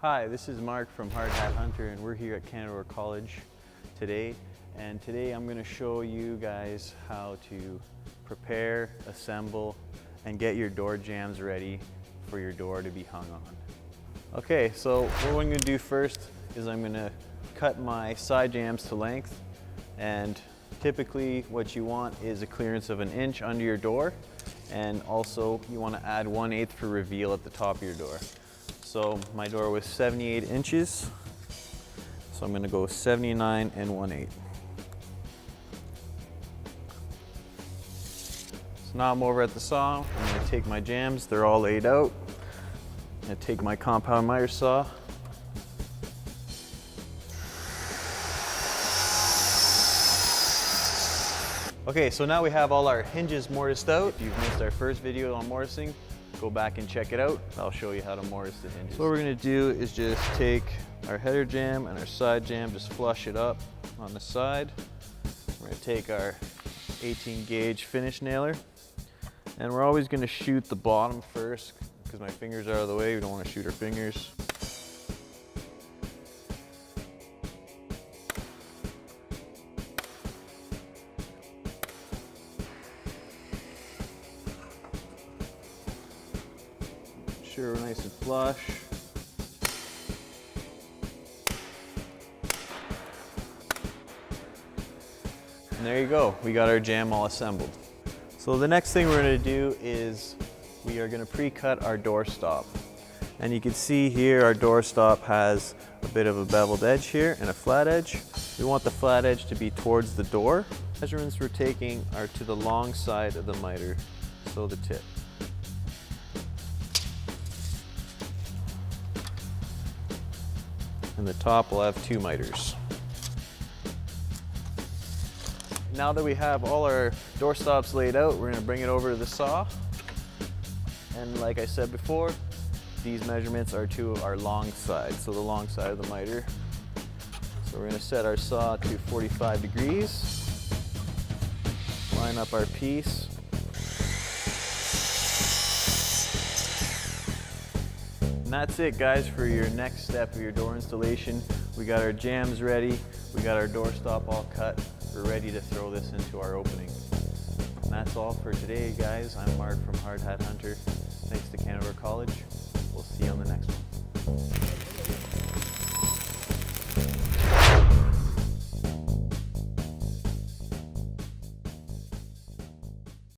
Hi, this is Mark from Hard Hat Hunter, and we're here at Canada College today. And today I'm going to show you guys how to prepare, assemble, and get your door jambs ready for your door to be hung on. Okay, so what I'm going to do first is I'm going to cut my side jambs to length, and typically what you want is a clearance of 1 inch under your door, and also you want to add 1/8 for reveal at the top of your door. So my door was 78 inches, so I'm going to go 79 1/8. So now I'm over at the saw. I'm going to take my jambs, they're all laid out. I'm going to take my compound miter saw. Okay, so now we have all our hinges mortised out. If you've missed our first video on mortising, go back and check it out. I'll show you how to mortise the hinges. So what we're gonna do is just take our header jamb and our side jamb, just flush it up on the side. We're gonna take our 18 gauge finish nailer, and we're always gonna shoot the bottom first because my fingers are out of the way. We don't wanna shoot our fingers. Sure, we're nice and flush. And there you go, we got our jamb all assembled. So the next thing we're going to do is we are going to pre-cut our door stop. And you can see here our door stop has a bit of a beveled edge here and a flat edge. We want the flat edge to be towards the door. Measurements we're taking are to the long side of the miter, so the tip. And the top will have 2 miters. Now that we have all our door stops laid out, we're going to bring it over to the saw. And like I said before, these measurements are to our long side, so the long side of the miter. So we're going to set our saw to 45 degrees, line up our piece. And that's it, guys, for your next step of your door installation. We got our jambs ready, we got our door stop all cut, we're ready to throw this into our opening. And that's all for today, guys. I'm Mark from Hard Hat Hunter. Thanks to Canada College. We'll see you on the next one.